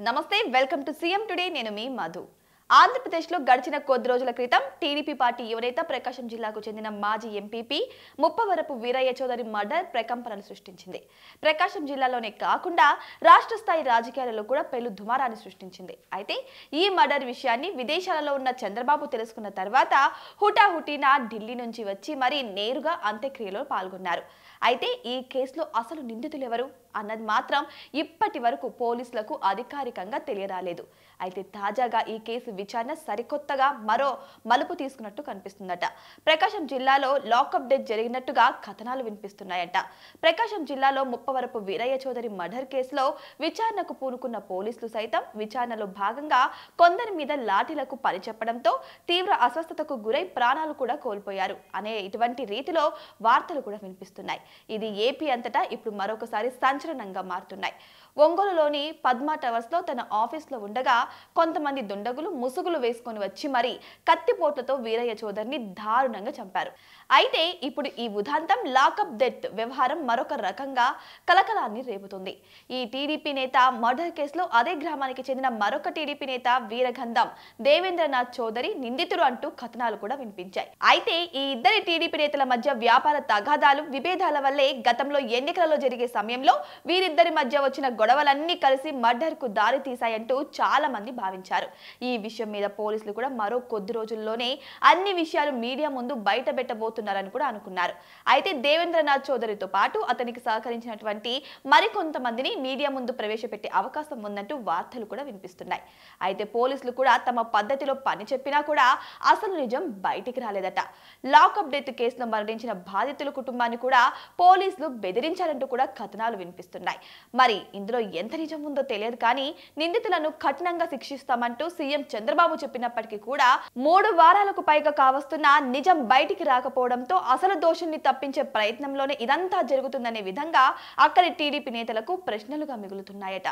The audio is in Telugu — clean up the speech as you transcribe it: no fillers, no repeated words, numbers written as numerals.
నమస్తే వెల్కమ్ టు సీఎం టుడే నేను మీ మధు ఆంధ్రప్రదేశ్లో గడిచిన కొద్ది రోజుల క్రితం టీడీపీ పార్టీ యువనేత ప్రకాశం జిల్లాకు చెందిన మాజీ ఎంపీపీ ముప్పవరపు వీరయ్య చౌదరి మర్డర్ ప్రకంపనలు సృష్టించింది. ప్రకాశం జిల్లాలోనే కాకుండా రాష్ట్ర స్థాయి రాజకీయాలలో కూడా పెను దుమారాన్ని సృష్టించింది. అయితే ఈ మర్డర్ విషయాన్ని విదేశాలలో ఉన్న చంద్రబాబు తెలుసుకున్న తర్వాత హుటాహుటిన ఢిల్లీ నుంచి వచ్చి మరి నేరుగా అంత్యక్రియలో పాల్గొన్నారు. అయితే ఈ కేసులో అసలు నిందితులు ఎవరు అన్నది మాత్రం ఇప్పటి వరకు పోలీసులకు అధికారికంగా తెలియరాలేదు. అయితే తాజాగా ఈ కేసు విచారణ సరికొత్తగా మరో మలుపు తీసుకున్నట్టు కనిపిస్తుందట. ప్రకాశం జిల్లాలో లాకప్ డెత్ జరిగినట్టుగా కథనాలు వినిపిస్తున్నాయట. ప్రకాశం జిల్లాలో ముప్పవరపు వీరయ్య చౌదరి మర్డర్ కేసులో విచారణకు పూనుకున్న పోలీసులు సైతం విచారణలో భాగంగా కొందరి మీద లాఠీలకు పనిచెప్పడంతో తీవ్ర అస్వస్థతకు గురై ప్రాణాలు కూడా కోల్పోయారు అనే ఇటువంటి రీతిలో వార్తలు కూడా వినిపిస్తున్నాయి. ఇది ఏపీ అంతటా ఇప్పుడు మరొకసారి సంచలనంగా మారుతున్నాయి. ఒంగోలులోని పద్మా టవర్స్ లో తన ఆఫీస్ లో ఉండగా కొంతమంది దుండగులు ముసుగులు వేసుకొని వచ్చి మరి కత్తిపోట్లతో వీరయ్య చౌదరిని దారుణంగా చంపారు. అయితే ఇప్పుడు ఈ ఉదాంతం లాకప్ డెత్ వ్యవహారం మరొక రకంగా కలకలాన్ని రేపుతుంది. ఈ టీడీపీ నేత మర్డర్ కేసులో అదే గ్రామానికి చెందిన మరొక టీడీపీ నేత వీరగంధం దేవేంద్రనాథ్ చౌదరి నిందితుడు అంటూ కథనాలు కూడా వినిపించాయి. అయితే ఈ ఇద్దరి టీడీపీ నేతల మధ్య వ్యాపార తగాదాలు విభేదాల వల్లే గతంలో ఎన్నికలలో జరిగే సమయంలో వీరిద్దరి మధ్య వచ్చిన గొడవలన్నీ కలిసి మర్డర్ కు దారి తీశాయంటూ చాలా మంది భావించారు. ఈ విషయం మీద పోలీసులు కూడా మరో కొద్ది రోజుల్లోనే అన్ని విషయాలు మీడియా ముందు బయట పెట్టబోతున్నారని కూడా అనుకున్నారు. అయితే దేవేంద్రనాథ్ చౌదరితో పాటు అతనికి సహకరించినటువంటి మరికొంతమందిని మీడియా ముందు ప్రవేశపెట్టే అవకాశం ఉందంటూ వార్తలు కూడా వినిపిస్తున్నాయి. అయితే పోలీసులు కూడా తమ పద్ధతిలో పని చెప్పినా కూడా అసలు నిజం బయటికి రాలేదట. లాకప్ డెత్ కేసులో మరణించిన బాధితుల కుటుంబాన్ని కూడా పోలీసులు బెదిరించారంటూ కూడా కథనాలు వినిపిస్తున్నాయి. మరి ఇందులో ఎంత నిజం ఉందో తెలియదు కానీ నిందితులను కఠినంగా శిక్షిస్తామంటూ సీఎం చంద్రబాబు చెప్పినప్పటికీ కూడా 3 వారాలకు పైగా కావస్తున్న నిజం బయటికి రాకపోవడంతో అసలు దోషుల్ని తప్పించే ప్రయత్నంలోనే ఇదంతా జరుగుతుందనే విధంగా అక్కడి టీడీపీ నేతలకు ప్రశ్నలుగా మిగులుతున్నాయట.